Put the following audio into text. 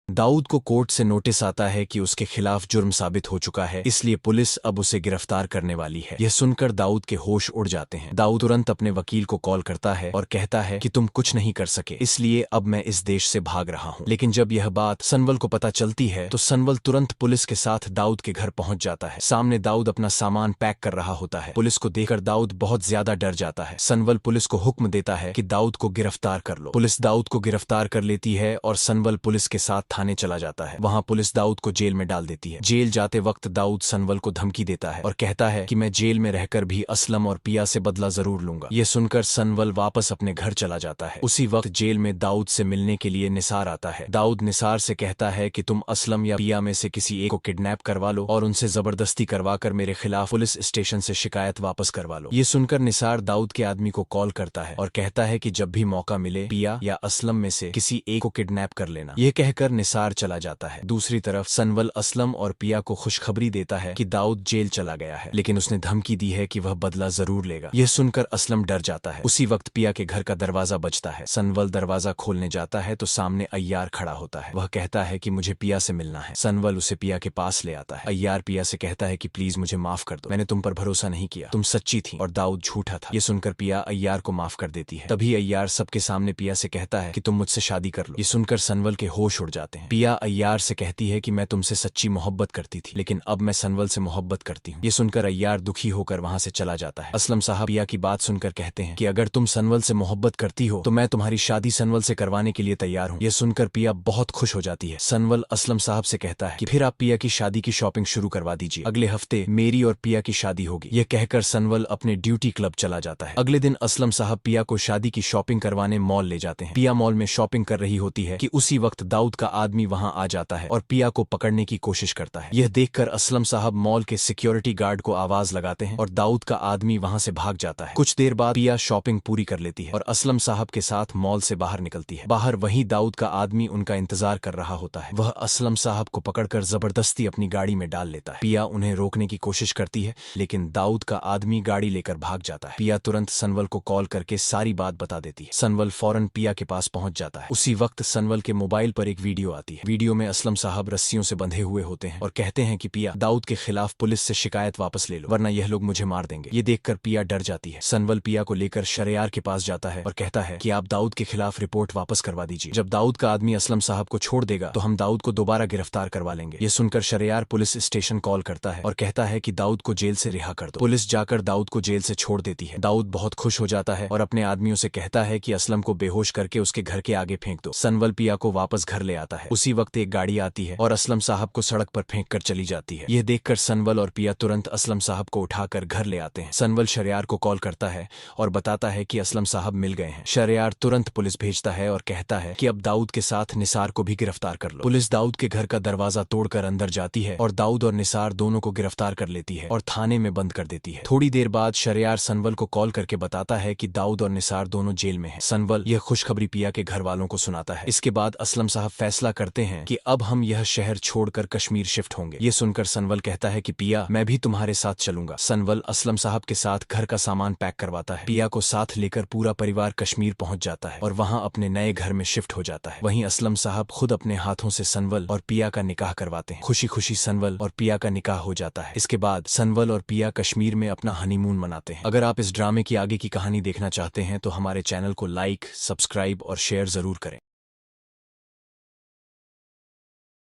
दाऊद को कोर्ट से नोटिस आता है कि उसके खिलाफ जुर्म साबित हो चुका है, इसलिए पुलिस अब उसे गिरफ्तार करने वाली है। यह सुनकर दाऊद के होश उड़ जाते हैं। दाऊद तुरंत अपने वकील को कॉल करता है और कहता है कि तुम कुछ नहीं कर सके, इसलिए अब मैं इस देश से भाग रहा हूँ। लेकिन जब यह बात सनवल को पता चलती है तो सनवल तुरंत पुलिस के साथ दाऊद के घर पहुंच जाता है। सामने दाऊद अपना सामान पैक कर रहा होता है। पुलिस को देखकर दाऊद बहुत ज्यादा डर जाता है। सनवल पुलिस को हुक्म देता है कि दाऊद को गिरफ्तार कर लो। पुलिस दाऊद को गिरफ्तार कर लेती है और सनवल पुलिस के साथ थाने चला जाता है। वहां पुलिस दाऊद को जेल में डाल देती है। जेल जाते वक्त दाऊद सनवल को धमकी देता है और कहता है कि मैं जेल में रहकर भी असलम और पिया से बदला जरूर लूंगा। ये सुनकर सनवल वापस अपने घर चला जाता है। उसी वक्त जेल में दाऊद से मिलने के लिए निसार आता है। दाऊद निसार से कहता है कि तुम असलम या पिया में से किसी एक को किडनैप करवा लो और उनसे जबरदस्ती करवाकर मेरे खिलाफ पुलिस स्टेशन से शिकायत वापस करवा लो। ये सुनकर निसार दाऊद के आदमी को कॉल करता है और कहता है कि जब भी मौका मिले पिया या असलम में से किसी एक को किडनैप कर लेना। यह कहकर निसार चला जाता है। दूसरी तरफ सनवल असलम और पिया को खुशखबरी देता है कि दाऊद जेल चला गया है, लेकिन उसने धमकी दी है कि वह बदला जरूर लेगा। यह सुनकर असलम डर जाता है। उसी वक्त पिया के घर का दरवाजा बजता है। सनवल दरवाजा खोलने जाता है तो सामने अय्यार खड़ा होता है। वह कहता है कि मुझे पिया से मिलना है। सनवल उसे पिया के पास ले आता है। अय्यार पिया से कहता है कि प्लीज मुझे माफ कर दो, मैंने तुम पर भरोसा नहीं किया, तुम सच्ची थी और दाऊद झूठा था। ये सुनकर पिया अय्यार को माफ कर देती है। तभी अय्यार सबके सामने पिया से कहता है कि तुम मुझसे शादी कर लो। ये सुनकर सनवल के होश उड़ जाते हैं। पिया अय्यार से कहती है कि मैं तुमसे सच्ची मोहब्बत करती थी, लेकिन अब मैं सनवल से मोहब्बत करती हूँ। ये सुनकर अय्यार दुखी होकर वहां से चला जाता है। असलम साहब पिया की बात सुनकर कहते हैं कि अगर तुम सनवल से मोहब्बत करती हो तो मैं तुम्हारी शादी सनवल से करवाने के लिए तैयार हूँ। ये सुनकर पिया बहुत खुश हो जाती है। सनवल असलम साहब से कहता है कि फिर आप पिया की शादी की शॉपिंग शुरू करवा दीजिए, अगले हफ्ते मेरी और पिया की शादी होगी। यह कहकर सनवल अपने ड्यूटी क्लब चला जाता है। अगले दिन असलम साहब पिया को शादी की शॉपिंग करवाने मॉल ले जाते हैं। पिया मॉल में शॉपिंग कर रही होती है कि उसी वक्त दाऊद का आदमी वहां आ जाता है और पिया को पकड़ने की कोशिश करता है। यह देखकर असलम साहब मॉल के सिक्योरिटी गार्ड को आवाज लगाते हैं और दाऊद का आदमी वहां से भाग जाता है। कुछ देर बाद पिया शॉपिंग पूरी कर लेती है और असलम साहब के साथ मॉल से बाहर निकलती है। बाहर वहीं दाऊद का आदमी उनका इंतजार कर रहा होता है। वह असलम साहब को पकड़कर जबरदस्ती अपनी गाड़ी में डाल लेता है। पिया उन्हें रोकने की कोशिश करती है, लेकिन दाऊद का आदमी गाड़ी लेकर भाग जाता है। पिया तुरंत सनवल को कॉल करके सारी बात बता देती है। सनवल फौरन पिया के पास पहुंच जाता है। उसी वक्त सनवल के मोबाइल पर एक वीडियो आती है। वीडियो में असलम साहब रस्सियों से बंधे हुए होते हैं और कहते हैं कि पिया, दाऊद के खिलाफ पुलिस से शिकायत वापस ले लो, वरना यह लोग मुझे मार देंगे। ये देखकर पिया डर जाती है। सनवल पिया को लेकर शरियार के पास जाता है और कहता है कि आप दाऊद के खिलाफ रिपोर्ट वापस करवा दीजिए। जब दाऊद का आदमी असलम साहब को छोड़ देगा तो हम दाऊद को दोबारा गिरफ्तार करवा लेंगे। ये सुनकर शरियार पुलिस स्टेशन कॉल करता है और कहता है कि दाऊद को जेल से रिहा कर दो। पुलिस जाकर दाऊद को जेल से छोड़ देती है। दाऊद बहुत खुश हो जाता है और अपने आदमियों से कहता है कि असलम को बेहोश करके उसके घर के आगे फेंक दो। सनवल पिया को वापस घर ले आता है। उसी वक्त एक गाड़ी आती है और असलम साहब को सड़क पर फेंक कर चली जाती है। यह देखकर सनवल और पिया तुरंत असलम साहब को उठाकर घर ले आते हैं। सनवल शरियार को कॉल करता है और बताता है कि असलम साहब मिल गए हैं। शरियार तुरंत पुलिस भेजता है और कहता है कि अब दाऊद के साथ निसार को भी गिरफ्तार कर लो। पुलिस दाऊद के घर का दरवाजा तोड़कर अंदर जाती है और दाऊद और निसार दोनों को गिरफ्तार कर लेती है और थाने में बंद कर देती है। थोड़ी देर बाद शरियार सनवल को कॉल करके बताता है कि दाऊद और निसार दोनों जेल में हैं। सनवल यह खुशखबरी पिया के घर वालों को सुनाता है। इसके बाद असलम साहब फैसला करते हैं कि अब हम यह शहर छोड़कर कश्मीर शिफ्ट होंगे। ये सुनकर सनवल कहता है कि पिया, मैं भी तुम्हारे साथ चलूंगा। सनवल असलम साहब के साथ घर का सामान पैक करवाता है। पिया को साथ लेकर पूरा परिवार कश्मीर पहुंच जाता है और वहां अपने नए घर में शिफ्ट हो जाता है। वहीं असलम साहब खुद अपने हाथों से सनवल और पिया का निकाह करवाते हैं। खुशी खुशी सनवल और पिया का निकाह हो जाता है। इसके बाद सनवल और पिया कश्मीर में अपना हनीमून मनाते हैं। अगर आप इस ड्रामे की आगे की कहानी देखना चाहते हैं तो हमारे चैनल को लाइक, सब्सक्राइब और शेयर जरूर करें।